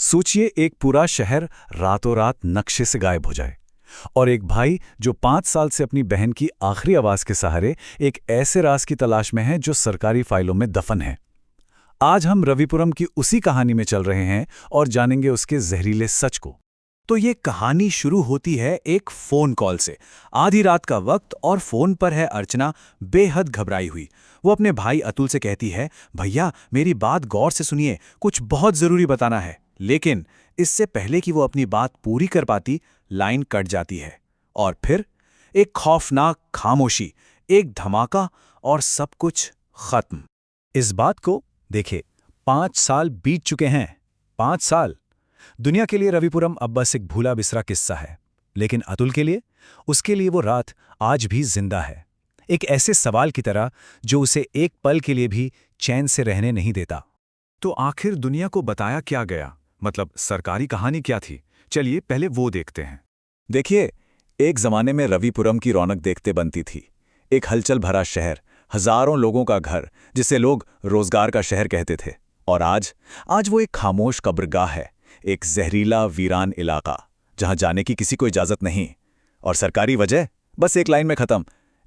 सोचिए एक पूरा शहर रातों रात नक्शे से गायब हो जाए और एक भाई जो 5 साल से अपनी बहन की आखिरी आवाज के सहारे एक ऐसे राज की तलाश में है जो सरकारी फाइलों में दफन है। आज हम रविपुरम की उसी कहानी में चल रहे हैं और जानेंगे उसके जहरीले सच को। तो ये कहानी शुरू होती है एक फोन कॉल से। आधी रात का वक्त और फोन पर है अर्चना, बेहद घबराई हुई। वो अपने भाई अतुल से कहती है, भैया मेरी बात गौर से सुनिए, कुछ बहुत जरूरी बताना है। लेकिन इससे पहले कि वो अपनी बात पूरी कर पाती, लाइन कट जाती है और फिर एक खौफनाक खामोशी, एक धमाका और सब कुछ खत्म। इस बात को देखे 5 साल बीत चुके हैं। 5 साल दुनिया के लिए रविपुरम अब बस एक भूला बिसरा किस्सा है, लेकिन अतुल के लिए, उसके लिए वो रात आज भी जिंदा है। एक ऐसे सवाल की तरह जो उसे एक पल के लिए भी चैन से रहने नहीं देता। तो आखिर दुनिया को बताया क्या गया? मतलब सरकारी कहानी क्या थी? चलिए पहले वो देखते हैं। देखिए, एक जमाने में रविपुरम की रौनक देखते बनती थी। एक हलचल भरा शहर, हजारों लोगों का घर, जिसे लोग रोजगार का शहर कहते थे। और आज वो एक खामोश कब्रगाह है, एक जहरीला वीरान इलाका जहां जाने की किसी को इजाजत नहीं। और सरकारी वजह बस एक लाइन में खत्म,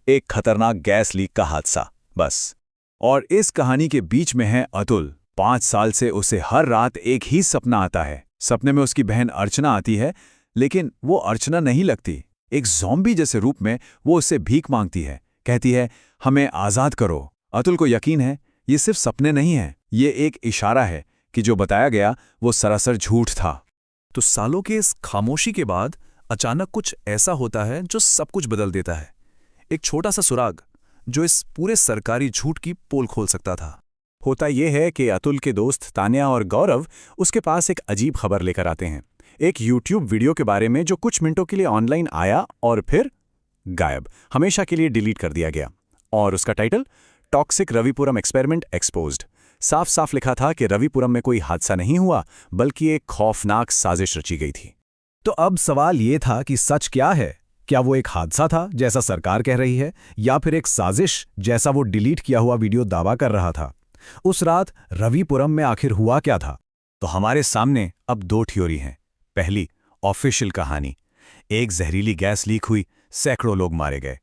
एक खतरनाक गैस लीक का हादसा, बस। और इस कहानी के बीच में है अतुल। 5 साल से उसे हर रात एक ही सपना आता है। सपने में उसकी बहन अर्चना आती है, लेकिन वो अर्चना नहीं लगती। एक ज़ॉम्बी जैसे रूप में वो उससे भीख मांगती है, कहती है, हमें आज़ाद करो। अतुल को यकीन है ये सिर्फ सपने नहीं हैं, ये एक इशारा है कि जो बताया गया वो सरासर झूठ था। तो सालों के इस खामोशी के बाद अचानक कुछ ऐसा होता है जो सब कुछ बदल देता है। एक छोटा सा सुराग जो इस पूरे सरकारी झूठ की पोल खोल सकता था। होता यह है कि अतुल के दोस्त तान्या और गौरव उसके पास एक अजीब खबर लेकर आते हैं। एक YouTube वीडियो के बारे में जो कुछ मिनटों के लिए ऑनलाइन आया और फिर गायब, हमेशा के लिए डिलीट कर दिया गया। और उसका टाइटल, टॉक्सिक रविपुरम एक्सपेरिमेंट एक्सपोज्ड। साफ साफ लिखा था कि रविपुरम में कोई हादसा नहीं हुआ, बल्कि एक खौफनाक साजिश रची गई थी। तो अब सवाल ये था कि सच क्या है? क्या वो एक हादसा था जैसा सरकार कह रही है, या फिर एक साजिश जैसा वो डिलीट किया हुआ वीडियो दावा कर रहा था? उस रात रविपुरम में आखिर हुआ क्या था? तो हमारे सामने अब 2 थ्योरी हैं। पहली, ऑफिशियल कहानी, एक जहरीली गैस लीक हुई, सैकड़ों लोग मारे गए।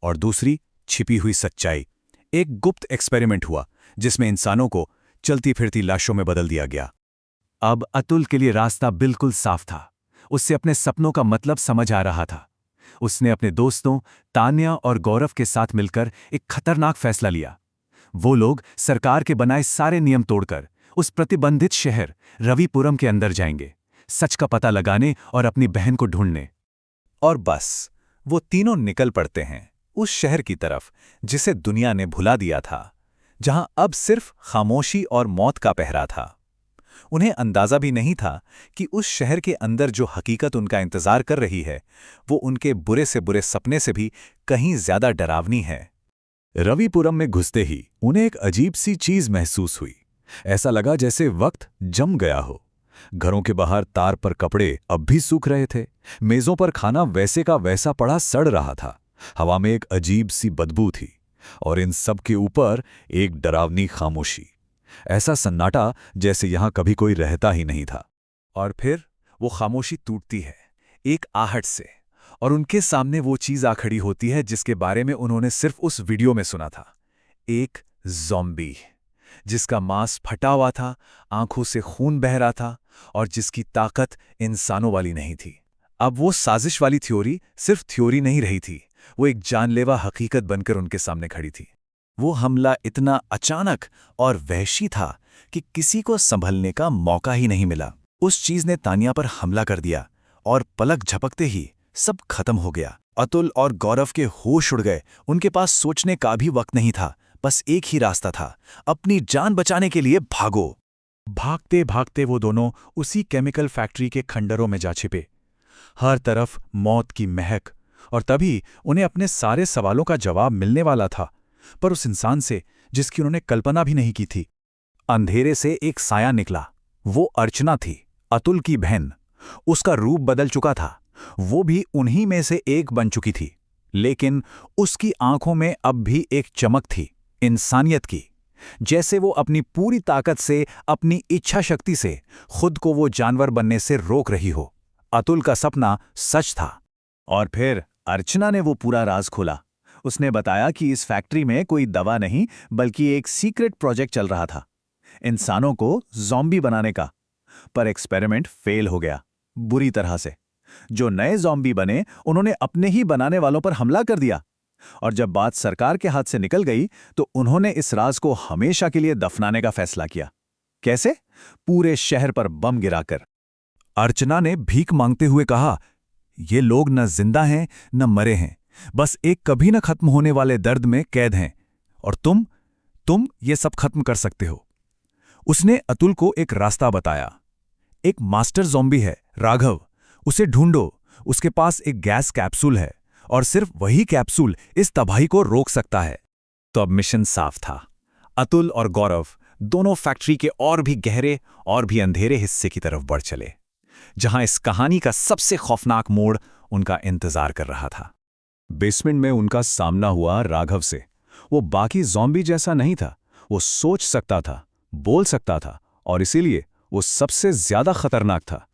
और दूसरी, छिपी हुई सच्चाई, एक गुप्त एक्सपेरिमेंट हुआ जिसमें इंसानों को चलती फिरती लाशों में बदल दिया गया। अब अतुल के लिए रास्ता बिल्कुल साफ था। उससे अपने सपनों का मतलब समझ आ रहा था। उसने अपने दोस्तों तान्या और गौरव के साथ मिलकर एक खतरनाक फैसला लिया। वो लोग सरकार के बनाए सारे नियम तोड़कर उस प्रतिबंधित शहर रविपुरम के अंदर जाएंगे, सच का पता लगाने और अपनी बहन को ढूंढने। और बस वो तीनों निकल पड़ते हैं उस शहर की तरफ जिसे दुनिया ने भुला दिया था, जहां अब सिर्फ खामोशी और मौत का पहरा था। उन्हें अंदाजा भी नहीं था कि उस शहर के अंदर जो हकीकत उनका इंतजार कर रही है, वो उनके बुरे से बुरे सपने से भी कहीं ज्यादा डरावनी है। रविपुरम में घुसते ही उन्हें एक अजीब सी चीज महसूस हुई। ऐसा लगा जैसे वक्त जम गया हो। घरों के बाहर तार पर कपड़े अब भी सूख रहे थे, मेजों पर खाना वैसे का वैसा पड़ा सड़ रहा था, हवा में एक अजीब सी बदबू थी, और इन सब के ऊपर एक डरावनी खामोशी। ऐसा सन्नाटा जैसे यहां कभी कोई रहता ही नहीं था। और फिर वो खामोशी टूटती है एक आहट से, और उनके सामने वो चीज आ खड़ी होती है जिसके बारे में उन्होंने सिर्फ उस वीडियो में सुना था। एक ज़ॉम्बी जिसका मांस फटा हुआ था, आंखों से खून बह रहा था, और जिसकी ताकत इंसानों वाली नहीं थी। अब वो साजिश वाली थ्योरी सिर्फ थ्योरी नहीं रही थी, वो एक जानलेवा हकीकत बनकर उनके सामने खड़ी थी। वो हमला इतना अचानक और वहशी था कि किसी को संभलने का मौका ही नहीं मिला। उस चीज ने तान्या पर हमला कर दिया और पलक झपकते ही सब खत्म हो गया। अतुल और गौरव के होश उड़ गए। उनके पास सोचने का भी वक्त नहीं था, बस एक ही रास्ता था, अपनी जान बचाने के लिए भागो। भागते भागते वो दोनों उसी केमिकल फैक्ट्री के खंडरों में जा छिपे। हर तरफ मौत की महक, और तभी उन्हें अपने सारे सवालों का जवाब मिलने वाला था, पर उस इंसान से जिसकी उन्होंने कल्पना भी नहीं की थी। अंधेरे से एक साया निकला। वो अर्चना थी, अतुल की बहन। उसका रूप बदल चुका था, वो भी उन्हीं में से एक बन चुकी थी, लेकिन उसकी आंखों में अब भी एक चमक थी, इंसानियत की। जैसे वो अपनी पूरी ताकत से, अपनी इच्छा शक्ति से खुद को वो जानवर बनने से रोक रही हो। अतुल का सपना सच था। और फिर अर्चना ने वो पूरा राज खोला। उसने बताया कि इस फैक्ट्री में कोई दवा नहीं बल्कि एक सीक्रेट प्रोजेक्ट चल रहा था, इंसानों को ज़ॉम्बी बनाने का। पर एक्सपेरिमेंट फेल हो गया, बुरी तरह से। जो नए ज़ॉम्बी बने उन्होंने अपने ही बनाने वालों पर हमला कर दिया। और जब बात सरकार के हाथ से निकल गई तो उन्होंने इस राज को हमेशा के लिए दफनाने का फैसला किया। कैसे? पूरे शहर पर बम गिराकर। अर्चना ने भीख मांगते हुए कहा, ये लोग न जिंदा हैं न मरे हैं, बस एक कभी न खत्म होने वाले दर्द में कैद हैं, और तुम ये सब खत्म कर सकते हो। उसने अतुल को एक रास्ता बताया। एक मास्टर ज़ॉम्बी है, राघव, उसे ढूंढो। उसके पास एक गैस कैप्सूल है और सिर्फ वही कैप्सूल इस तबाही को रोक सकता है। तो अब मिशन साफ था। अतुल और गौरव दोनों फैक्ट्री के और भी गहरे और भी अंधेरे हिस्से की तरफ बढ़ चले, जहां इस कहानी का सबसे खौफनाक मोड़ उनका इंतजार कर रहा था। बेसमेंट में उनका सामना हुआ राघव से। वो बाकी ज़ॉम्बी जैसा नहीं था। वो सोच सकता था, बोल सकता था, और इसीलिए वो सबसे ज्यादा खतरनाक था।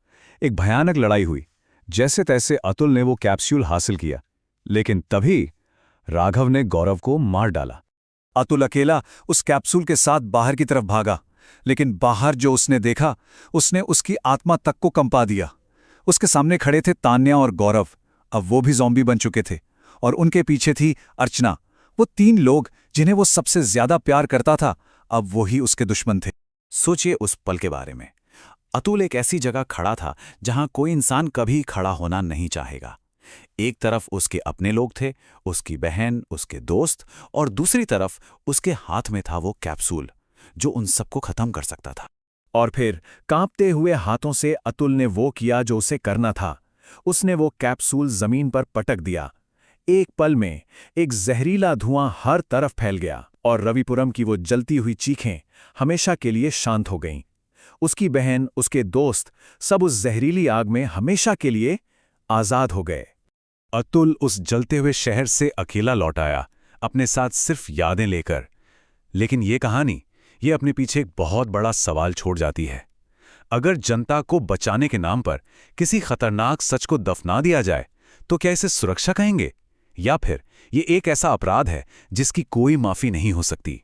एक भयानक लड़ाई हुई। जैसे तैसे अतुल ने वो कैप्सूल हासिल किया, लेकिन तभी राघव ने गौरव को मार डाला। अतुल अकेला उस कैप्सूल के साथ बाहर की तरफ भागा, लेकिन बाहर जो उसने देखा उसने उसकी आत्मा तक को कंपा दिया। उसके सामने खड़े थे तान्या और गौरव। अब वो भी ज़ॉम्बी बन चुके थे, और उनके पीछे थी अर्चना। वो 3 लोग जिन्हें वो सबसे ज्यादा प्यार करता था, अब वो ही उसके दुश्मन थे। सोचिए उस पल के बारे में। अतुल एक ऐसी जगह खड़ा था जहां कोई इंसान कभी खड़ा होना नहीं चाहेगा। एक तरफ उसके अपने लोग थे, उसकी बहन, उसके दोस्त, और दूसरी तरफ उसके हाथ में था वो कैप्सूल जो उन सबको खत्म कर सकता था। और फिर कांपते हुए हाथों से अतुल ने वो किया जो उसे करना था। उसने वो कैप्सूल जमीन पर पटक दिया। एक पल में एक जहरीला धुआं हर तरफ फैल गया, और रविपुरम की वो जलती हुई चीखें हमेशा के लिए शांत हो गईं। उसकी बहन, उसके दोस्त, सब उस जहरीली आग में हमेशा के लिए आजाद हो गए। अतुल उस जलते हुए शहर से अकेला लौट आया, अपने साथ सिर्फ यादें लेकर। लेकिन ये कहानी, ये अपने पीछे एक बहुत बड़ा सवाल छोड़ जाती है। अगर जनता को बचाने के नाम पर किसी खतरनाक सच को दफना दिया जाए, तो क्या इसे सुरक्षा कहेंगे? या फिर ये एक ऐसा अपराध है जिसकी कोई माफी नहीं हो सकती?